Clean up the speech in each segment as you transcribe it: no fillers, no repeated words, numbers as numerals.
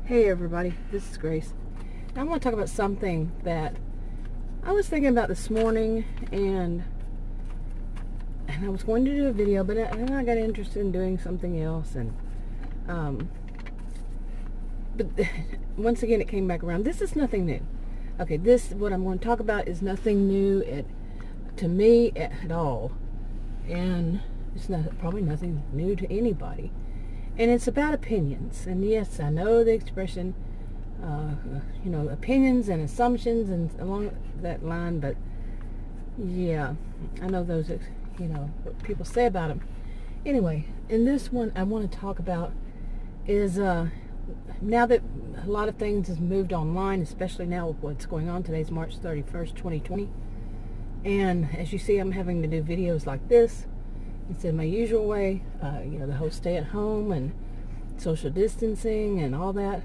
Hey everybody, this is Grace. Now I want to talk about something that I was thinking about this morning, and I was going to do a video, but then I got interested in doing something else, and but once again it came back around. This is nothing new. Okay, what I'm going to talk about is nothing new to me at all, and it's probably nothing new to anybody. And it's about opinions. And yes, I know the expression, opinions and assumptions and along that line, but yeah, I know those, what people say about them. Anyway, in this one, I want to talk about is, now that a lot of things has moved online, especially now with what's going on. Today's March 31st, 2020. And as you see, I'm having to do videos like this instead of my usual way, the whole stay at home and social distancing and all that.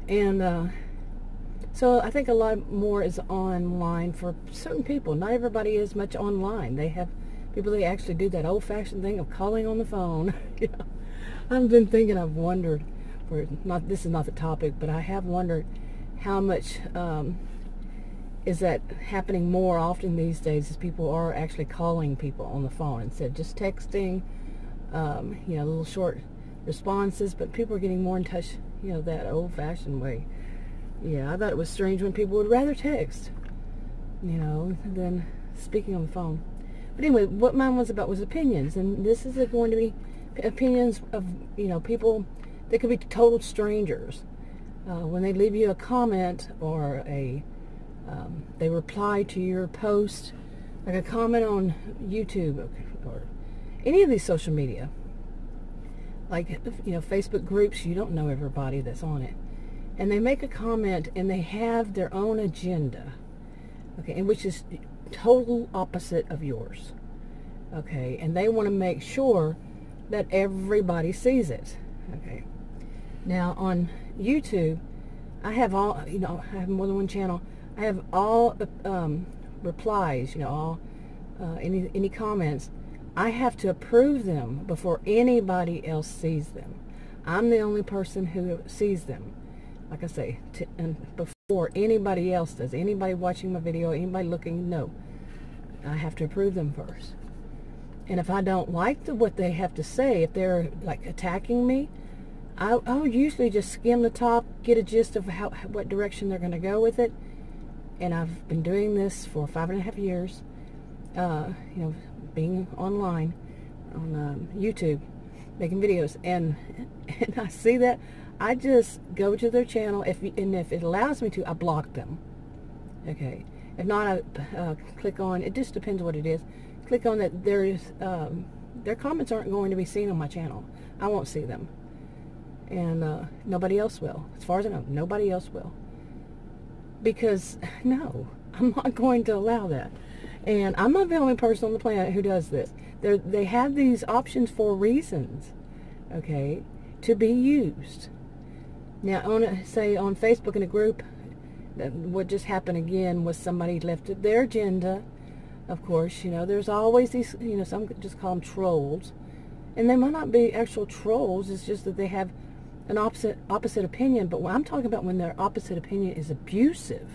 And so I think a lot more is online for certain people. Not everybody is much online. They have people that actually do that old-fashioned thing of calling on the phone. I've been thinking, I've wondered, this is not the topic, but I have wondered how much is that happening more often these days, as people are actually calling people on the phone instead of just texting, little short responses. But people are getting more in touch, that old-fashioned way. Yeah, I thought it was strange when people would rather text, than speaking on the phone. But anyway, what mine was about was opinions, and this is going to be opinions of, people that could be total strangers. When they leave you a comment or they reply to your post, like a comment on YouTube or any of these social media, like Facebook groups. You don't know everybody that's on it, and they make a comment and they have their own agenda, okay, and which is total opposite of yours, okay, and they want to make sure that everybody sees it, okay. Now on YouTube, I have all, I have more than one channel. I have all replies, any comments. I have to approve them before anybody else sees them. I'm the only person who sees them, like I say, and before anybody else does. Anybody watching my video, anybody looking, no. I have to approve them first. And if I don't like what they have to say, if they're like attacking me, I would usually just skim the top, get a gist of what direction they're going to go with it. And I've been doing this for 5.5 years, being online on YouTube, making videos, and I see that, I just go to their channel, if it allows me to, I block them, okay. If not, I click on, it just depends what it is, click on that their comments aren't going to be seen on my channel. I won't see them, and nobody else will. As far as I know, nobody else will. Because, no, I'm not going to allow that. And I'm not the only person on the planet who does this. They have these options for reasons, okay, to be used. Now, say on Facebook in a group, what just happened again was somebody left their agenda. Of course, there's always these, some just call them trolls. And they might not be actual trolls, it's just that they have an opposite opinion. But what I'm talking about, when their opposite opinion is abusive,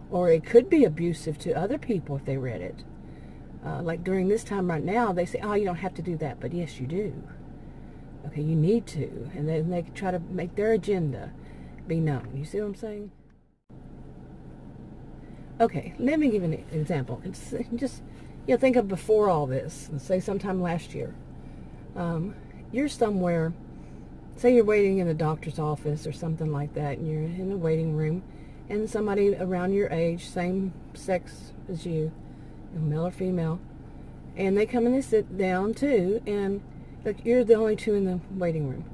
or it could be abusive to other people if they read it. Like during this time right now, they say, oh, you don't have to do that, but yes, you do. Okay, you need to. And then they try to make their agenda be known. You see what I'm saying? Okay, let me give an example. It's just, think of before all this. Let's say sometime last year. You're somewhere. Say you're waiting in a doctor's office or something like that, and you're in a waiting room, and somebody around your age, same sex as you, male or female, and they come and they sit down too, and look, you're the only two in the waiting room,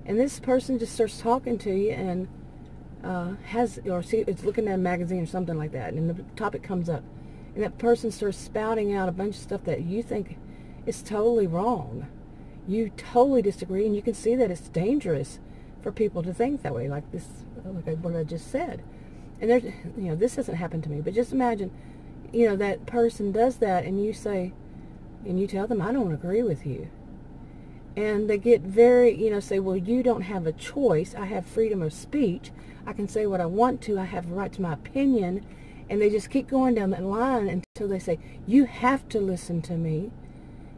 and this person just starts talking to you, and it's looking at a magazine or something like that, and the topic comes up, and that person starts spouting out a bunch of stuff that you think is totally wrong. You totally disagree, and you can see that it's dangerous for people to think that way, like what I just said. And there's, this hasn't happened to me, but just imagine, that person does that, and you say, and you tell them, I don't agree with you. And they get very, say, well, you don't have a choice. I have freedom of speech. I can say what I want to. I have a right to my opinion. And they just keep going down that line until they say, you have to listen to me.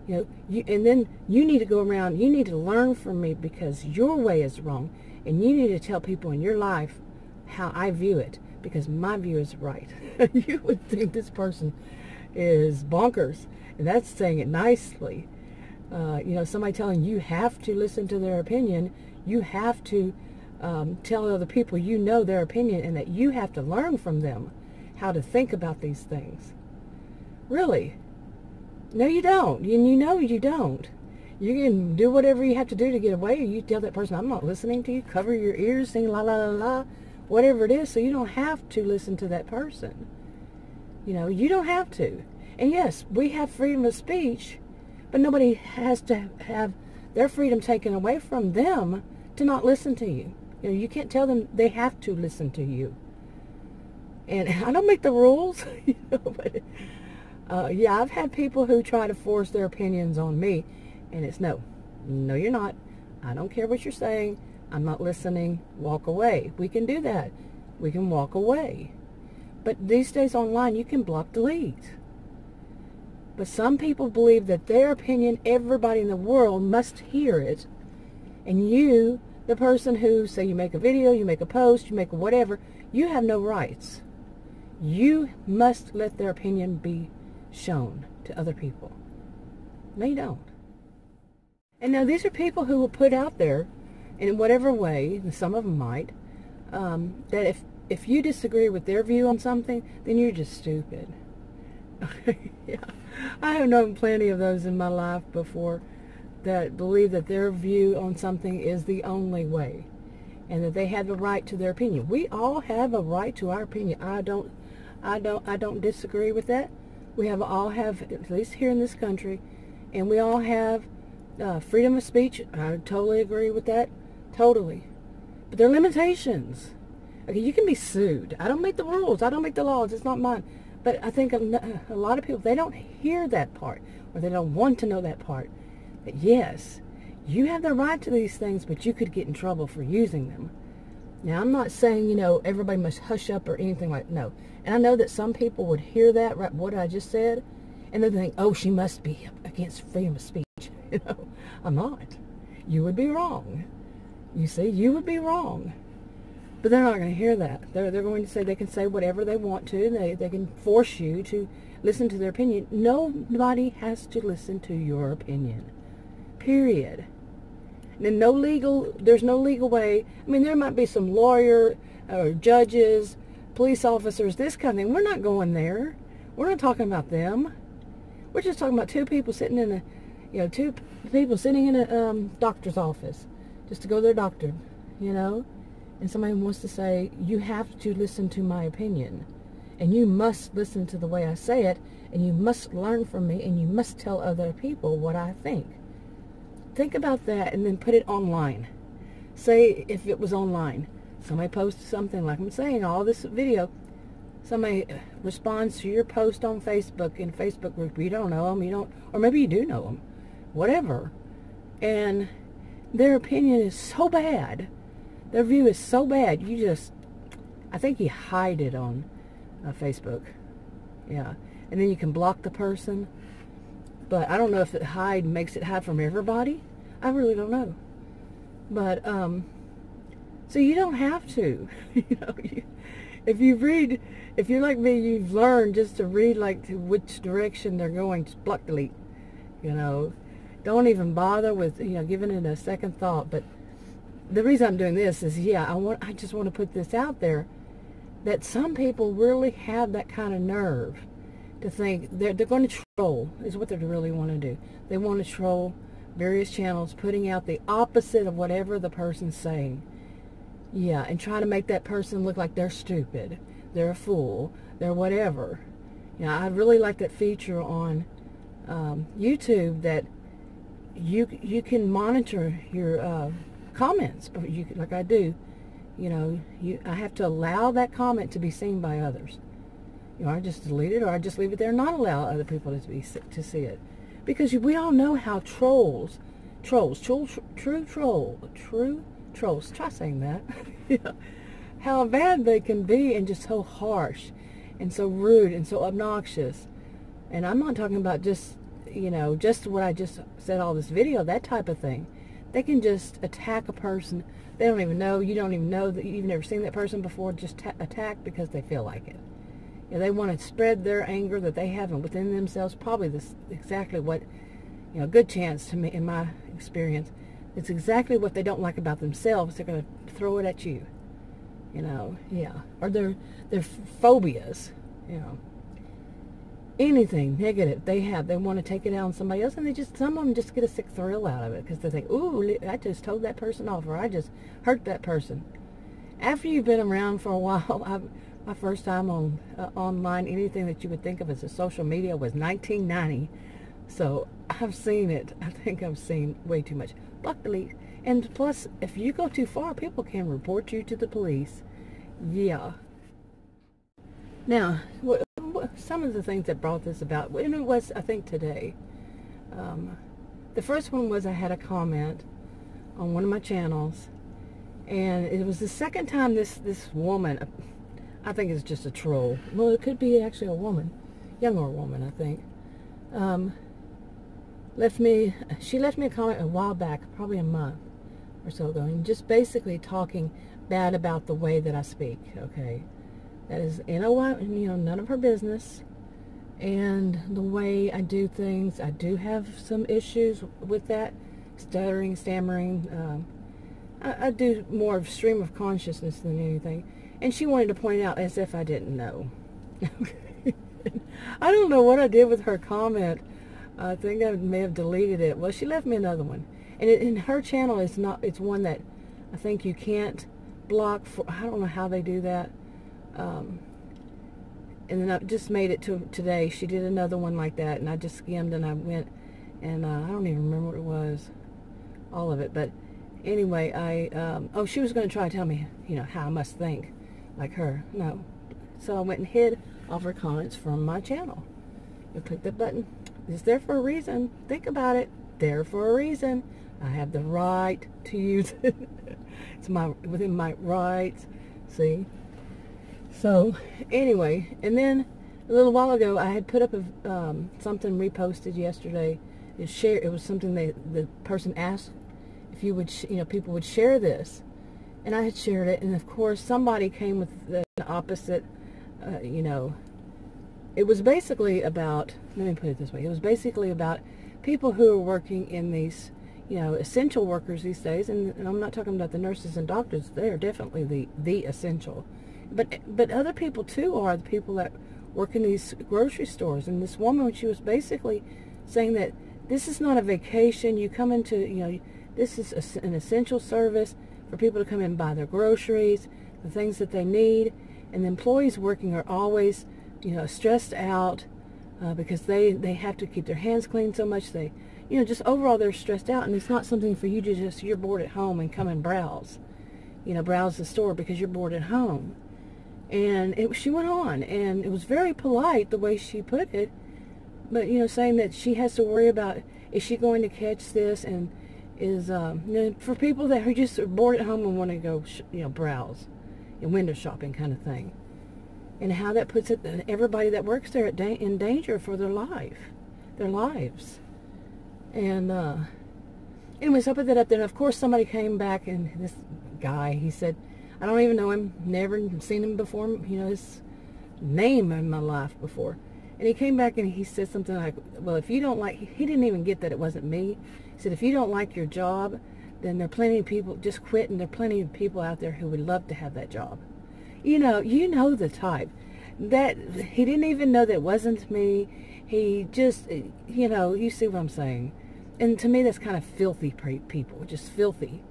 And then you need to go around, you need to learn from me because your way is wrong. And you need to tell people in your life how I view it because my view is right. You would think this person is bonkers. And that's saying it nicely. Somebody telling you have to listen to their opinion, you have to tell other people their opinion and that you have to learn from them how to think about these things. Really? No, you don't. You don't. You can do whatever you have to do to get away. You tell that person, I'm not listening to you. Cover your ears, sing la la la la, whatever it is, so you don't have to listen to that person. You don't have to. And yes, we have freedom of speech, but nobody has to have their freedom taken away from them to not listen to you. You can't tell them they have to listen to you. And I don't make the rules, but I've had people who try to force their opinions on me, and it's no, you're not. I don't care what you're saying. I'm not listening. Walk away. We can do that. We can walk away. But these days online, you can block, delete. But some people believe that their opinion, everybody in the world must hear it, and you, the person who, say you make a video, you make a post, you make a whatever, you have no rights. You must let their opinion be shown to other people. No, you don't. And now these are people who will put out there, in whatever way, and some of them might, that if you disagree with their view on something, then you're just stupid. Yeah, I have known plenty of those in my life before that believe that their view on something is the only way, and that they have a right to their opinion. We all have a right to our opinion. I don't disagree with that. We all have, at least here in this country, and we all have freedom of speech. I totally agree with that, totally. But there are limitations. Okay, you can be sued. I don't make the rules. I don't make the laws. It's not mine. But I think a lot of people, they don't hear that part, or they don't want to know that part. That yes, you have the right to these things, but you could get in trouble for using them. Now, I'm not saying, everybody must hush up or anything like that. No. And I know that some people would hear that, right, what I just said, and they think, oh, she must be against freedom of speech. I'm not. You would be wrong. You see, you would be wrong. But they're not going to hear that. They're going to say they can say whatever they want to. They can force you to listen to their opinion. Nobody has to listen to your opinion. Period. And there's no legal way. I mean, there might be some lawyer or judges, police officers, this kind of thing. We're not going there. We're not talking about them. We're just talking about two people sitting in a doctor's office just to go to their doctor, and somebody wants to say, you have to listen to my opinion, and you must listen to the way I say it, and you must learn from me, and you must tell other people what I think. Think about that, and then put it online. Say if it was online, somebody posts something like I'm saying, all this video, somebody responds to your post on Facebook, in a Facebook group, you don't know them, or maybe you do know them, whatever, and their opinion is so bad, their view is so bad, I think you hide it on Facebook, yeah, and then you can block the person, but I don't know if it makes it hide from everybody. I really don't know, but so you don't have to, if you're like me, you've learned just to read to which direction they're going, to block, delete, don't even bother with giving it a second thought. But the reason I'm doing this is I just want to put this out there, that some people really have that kind of nerve to think they're going to troll is what they really want to do. They want to troll various channels, putting out the opposite of whatever the person's saying, and try to make that person look like they're stupid, they're a fool, they're whatever. I really like that feature on YouTube that you can monitor your comments, but like I do, I have to allow that comment to be seen by others. I just delete it, or I just leave it there and not allow other people to see it, because we all know how trolls trolls, true trolls. Try saying that. Yeah. How bad they can be, and just so harsh and so rude and so obnoxious. And I'm not talking about just, just what I just said, all this video, that type of thing. They can just attack a person. They don't even know, you don't even know that you've never seen that person before, just attack because they feel like it. They want to spread their anger that they have within themselves. Probably this exactly what, a good chance to me, in my experience, it's exactly what they don't like about themselves. They're going to throw it at you. Yeah. Or their phobias, anything negative they want to take it out on somebody else, and some of them just get a sick thrill out of it because they think, ooh, I just told that person off, or I just hurt that person. After you've been around for a while, my first time on online, anything that you would think of as a social media, was 1990. So I've seen it. I think I've seen way too much. Block, delete. And plus, if you go too far, people can report you to the police. Yeah. Now, some of the things that brought this about, and it was, I think, today. The first one was I had a comment on one of my channels, and it was the second time this woman, I think it's just a troll. Well, it could be actually a woman, younger woman, I think. She left me a comment a while back, probably a month or so ago, and just basically talking bad about the way that I speak. Okay, that is none of her business, and the way I do things, I do have some issues with that, stuttering, stammering. I do more of stream of consciousness than anything, and she wanted to point it out as if I didn't know. I don't know what I did with her comment. I think I may have deleted it. Well, she left me another one. And in her channel, it's one that I think you can't block for. I don't know how they do that. And then I just made it to today. She did another one like that, and I just skimmed and I went, and I don't even remember what it was, all of it. But anyway, she was going to try to tell me, how I must think like her. No. So I went and hid all of her comments from my channel. You click that button. It's there for a reason. Think about it. There for a reason. I have the right to use it. It's within my rights. See? So, anyway, and then a little while ago, I had put up something reposted yesterday. It was something the person asked if you would, people would share this, and I had shared it, and of course somebody came with the opposite. It was basically about. Let me put it this way: it was basically about people who are working in these, essential workers these days, and I'm not talking about the nurses and doctors. They are definitely the essential. But other people too are the people that work in these grocery stores. And this woman, she was basically saying that this is not a vacation. You come into, this is an essential service for people to come in and buy their groceries, the things that they need. And the employees working are always, stressed out because they have to keep their hands clean so much. They, just overall they're stressed out. And it's not something for you to you're bored at home and come and browse, browse the store because you're bored at home. And she went on, and it was very polite the way she put it, but saying that she has to worry about, is she going to catch this, and is for people that are just bored at home and want to go browse and window shopping kind of thing, and how that puts everybody that works there in danger for their lives. And anyways, I put that up there, and of course somebody came back, and this guy, he said, I don't even know him, never seen him before, his name in my life before. And he came back and he said something like, well, if you don't like, he didn't even get that it wasn't me. He said, if you don't like your job, then there are plenty of people, just quit, and there are plenty of people out there who would love to have that job. You know the type. That, he didn't even know that it wasn't me. He just, you see what I'm saying. And to me, that's kind of filthy people, just filthy.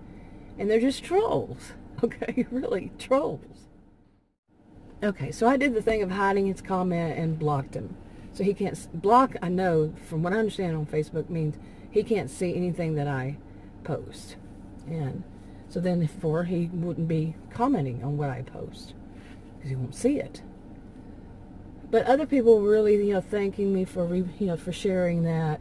And they're just trolls. Okay, really, trolls. Okay, so I did the thing of hiding his comment and blocked him. So he can't block, I know, from what I understand on Facebook, means he can't see anything that I post. And so then he wouldn't be commenting on what I post, because he won't see it. But other people really, thanking me for, for sharing that,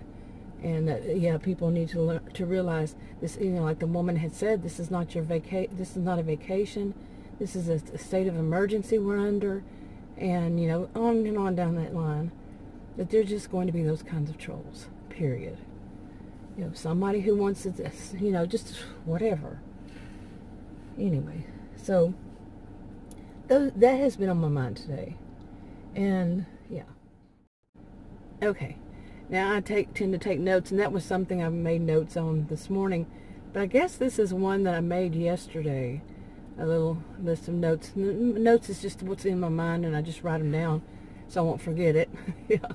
and that, people need to to realize this, like the woman had said, this is not your this is not a vacation. This is a state of emergency we're under, and on and on down that line. That there's just going to be those kinds of trolls. Period. Somebody who wants to, just whatever. Anyway, so that has been on my mind today, and yeah. Okay, now I tend to take notes, and that was something I made notes on this morning, but I guess this is one that I made yesterday. A little list of notes. Notes is just what's in my mind, and I just write them down so I won't forget it. Yeah,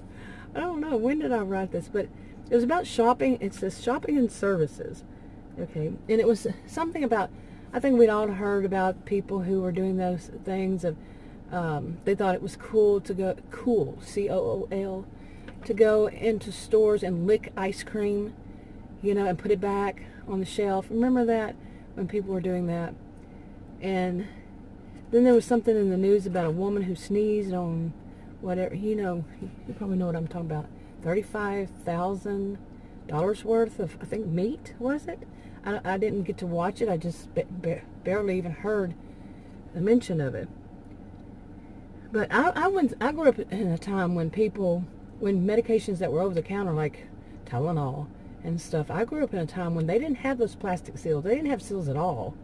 I don't know when did I write this, but it was about shopping. It says shopping and services. Okay, and it was something about, I think we'd all heard about people who were doing those things of, they thought it was cool to go, C-O-O-L, to go into stores and lick ice cream, and put it back on the shelf. Remember that, when people were doing that? And then there was something in the news about a woman who sneezed on whatever, you probably know what I'm talking about, $35,000 worth of, I think, meat, was it? I didn't get to watch it. I just barely even heard the mention of it. But I grew up in a time when medications that were over the counter, like Tylenol and stuff, I grew up in a time when they didn't have those plastic seals. They didn't have seals at all.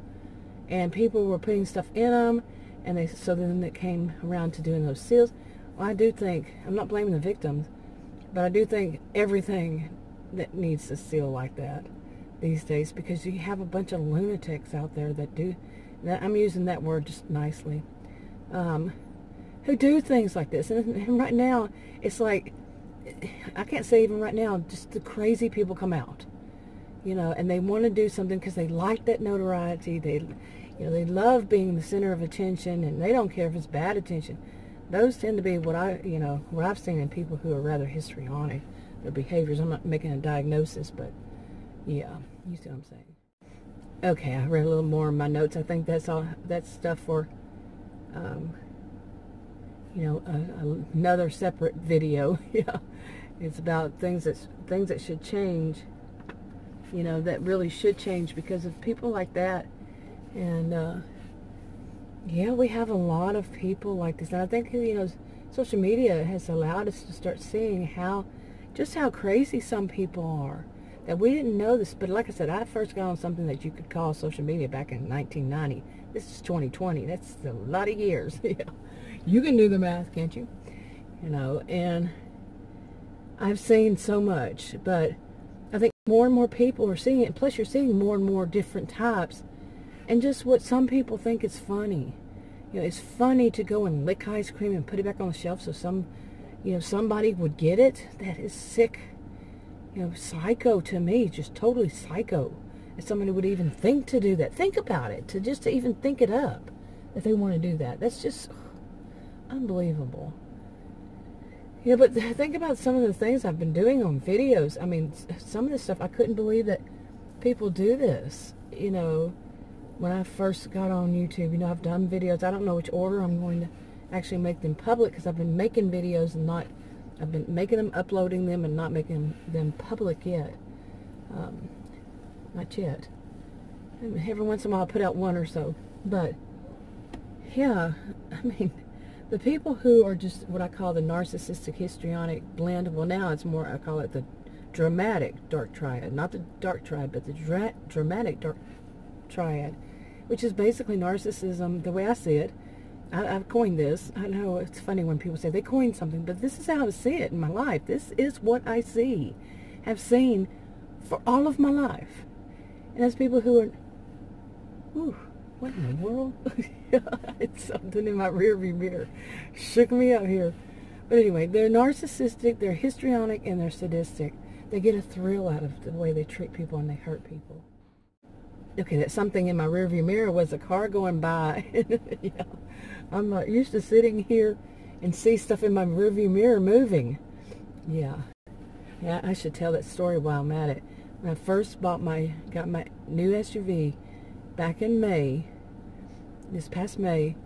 And people were putting stuff in them, and so then it came around to doing those seals. Well, I do think, I'm not blaming the victims, but I do think everything that needs a seal like that these days, because you have a bunch of lunatics out there that do, I'm using that word just nicely, who do things like this. And right now, it's like, I can't say even right now, just the crazy people come out. And they want to do something because they like that notoriety. They love being the center of attention, and they don't care if it's bad attention. Those tend to be what I've seen in people who are rather histrionic, their behaviors. I'm not making a diagnosis, but yeah, you see what I'm saying. Okay, I read a little more in my notes. I think that's all. That's stuff for, another separate video. Yeah, it's about things that should change. That really should change because of people like that. And yeah, we have a lot of people like this, and I think social media has allowed us to start seeing just how crazy some people are, that we didn't know this. But like I said, I first got on something that you could call social media back in 1990. This is 2020. That's a lot of years. Yeah, you can do the math, can't you? And I've seen so much, but I think more and more people are seeing it, and plus you're seeing more and more different types, and just what some people think is funny. It's funny to go and lick ice cream and put it back on the shelf so somebody would get it. That is sick, psycho to me, just totally psycho. If somebody would even think to do that, think about it, to even think it up, that they want to do that. That's just unbelievable. Yeah, but think about some of the things I've been doing on videos. I mean, some of this stuff, I couldn't believe that people do this. When I first got on YouTube, I've done videos. I don't know which order I'm going to actually make them public, because I've been making videos and I've been making them, uploading them, and not making them public yet. Not yet. Every once in a while I put out one or so. But, yeah, I mean, the people who are just what I call the narcissistic histrionic blend, well, now it's more, I call it the dramatic dark triad. Not the dark triad, but the dramatic dark triad, which is basically narcissism, the way I see it. I've coined this. I know it's funny when people say they coined something, but this is how I see it in my life. This is what I have seen for all of my life. And there's people who are, what in the world? It's something in my rearview mirror. Shook me up here. But anyway, they're narcissistic, they're histrionic, and they're sadistic. They get a thrill out of the way they treat people and they hurt people. Okay, that something in my rearview mirror was a car going by. Yeah, I'm not used to sitting here and see stuff in my rearview mirror moving. Yeah, I should tell that story while I'm at it. When I first got my new SUV back in May, this past May,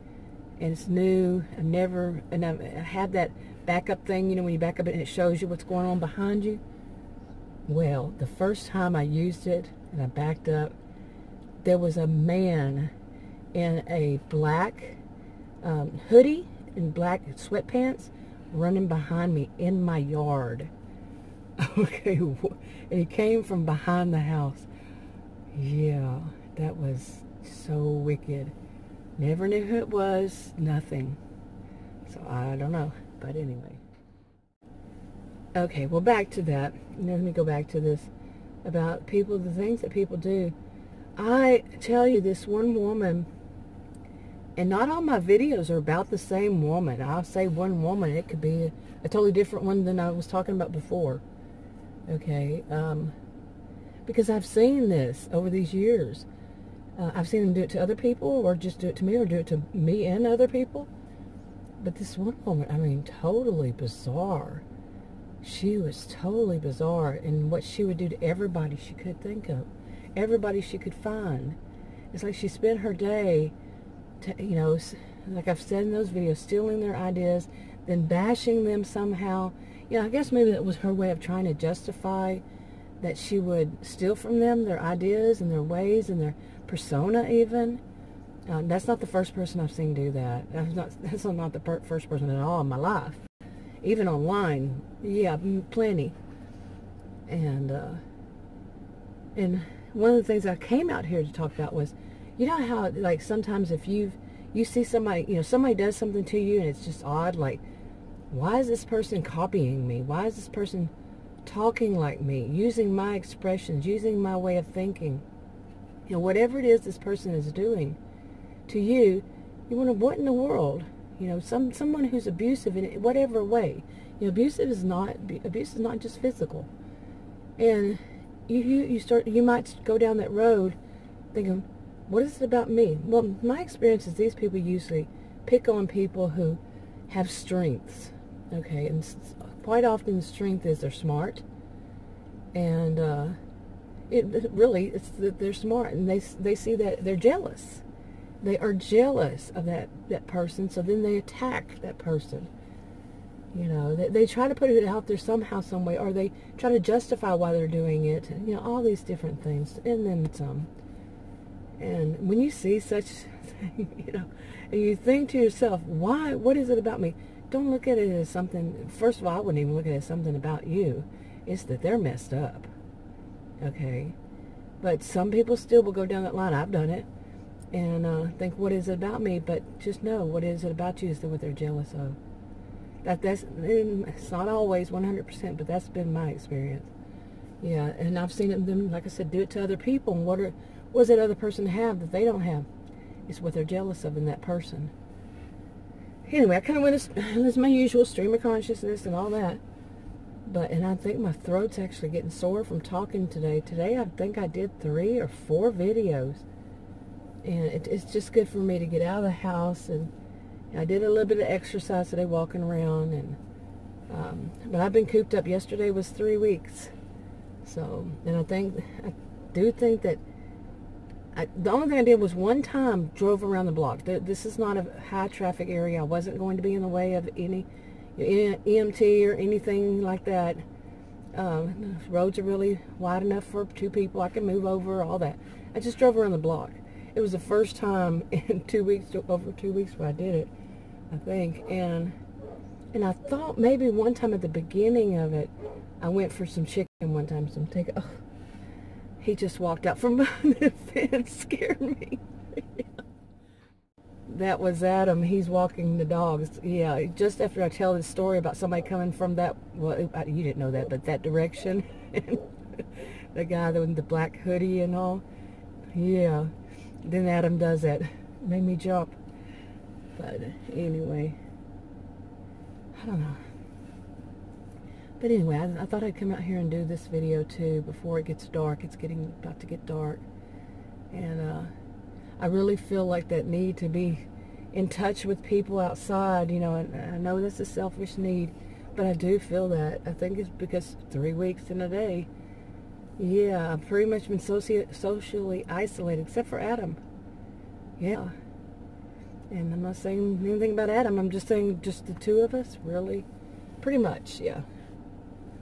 and it's new. I had that backup thing, when you back up and it shows you what's going on behind you. Well, the first time I used it and I backed up, there was a man in a black hoodie and black sweatpants running behind me in my yard. Okay, and he came from behind the house. Yeah, that was so wicked. Never knew who it was, nothing. So I don't know, but anyway. Okay, well, back to that. Let me go back to this about people, the things that people do. I tell you, this one woman, and not all my videos are about the same woman. I'll say one woman. It could be a totally different one than I was talking about before. Okay, because I've seen this over these years. I've seen them do it to other people, or just do it to me, or do it to me and other people. But this one woman, I mean, totally bizarre. She was totally bizarre in what she would do to everybody she could think of, everybody she could find. It's like she spent her day, you know, like I've said in those videos, stealing their ideas, then bashing them somehow. You know, I guess maybe that was her way of trying to justify that she would steal from them their ideas and their ways and their persona even. That's not the first person I've seen do that. That's not the first person at all in my life. Even online, yeah, plenty. And one of the things I came out here to talk about was, you know how, like, sometimes if you see somebody, you know, somebody does something to you and it's just odd, like, why is this person copying me? Why is this person talking like me, using my expressions, using my way of thinking? You know, whatever it is this person is doing to you, you wonder, what in the world? You know, someone who's abusive in whatever way. You know, abuse is not just physical. And you might go down that road thinking, what is it about me? Well, my experience is these people usually pick on people who have strengths. Okay, and quite often the strength is they're smart, and it's that they're smart, and they see that they're jealous. They are jealous of that person, so then they attack that person. You know, they try to put it out there somehow, some way, or they try to justify why they're doing it. You know, all these different things, and then some. And when you see such thing, you know, and you think to yourself, why? What is it about me? Don't look at it as something. First of all, I wouldn't even look at it as something about you. It's that they're messed up. Okay, but some people still will go down that line. I've done it. And think, what is it about me? But just know, what is it about you is what they're jealous of. It's not always 100%, but that's been my experience. Yeah, and I've seen them, like I said, do it to other people. And what does that other person have that they don't have? It's what they're jealous of in that person. Anyway, I kind of went as my usual stream of consciousness and all that. And I think my throat's actually getting sore from talking today. Today, I think I did 3 or 4 videos. And it's just good for me to get out of the house. And I did a little bit of exercise today, walking around. But I've been cooped up. Yesterday was 3 weeks. So, and I do think that the only thing I did was one time drove around the block. This is not a high traffic area. I wasn't going to be in the way of any EMT or anything like that. Roads are really wide enough for 2 people. I can move over, all that. I just drove around the block. It was the first time in 2 weeks, over 2 weeks where I did it, I think. And I thought maybe one time at the beginning of it, I went for some chicken one time, some takeout. Oh, he just walked out from behind the fence, scared me. That was Adam. He's walking the dogs. Yeah, just after I tell this story about somebody coming from that, well, you didn't know that, but that direction. The guy with the black hoodie and all. Yeah. Then Adam does that. Made me jump. But anyway, I don't know. But anyway, I thought I'd come out here and do this video too before it gets dark. It's about to get dark. And I really feel like that need to be in touch with people outside, you know, and I know that's a selfish need, but I do feel that. I think it's because 3 weeks in a day, yeah, I've pretty much been socially isolated, except for Adam. Yeah. And I'm not saying anything about Adam, I'm just saying just the 2 of us, really. Pretty much, yeah.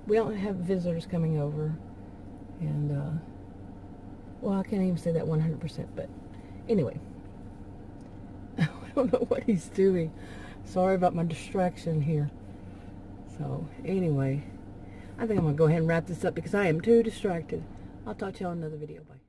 We don't have visitors coming over. And, well, I can't even say that 100%, but anyway. I don't know what he's doing. Sorry about my distraction here. So, anyway, I think I'm going to go ahead and wrap this up because I am too distracted. I'll talk to you on another video. Bye.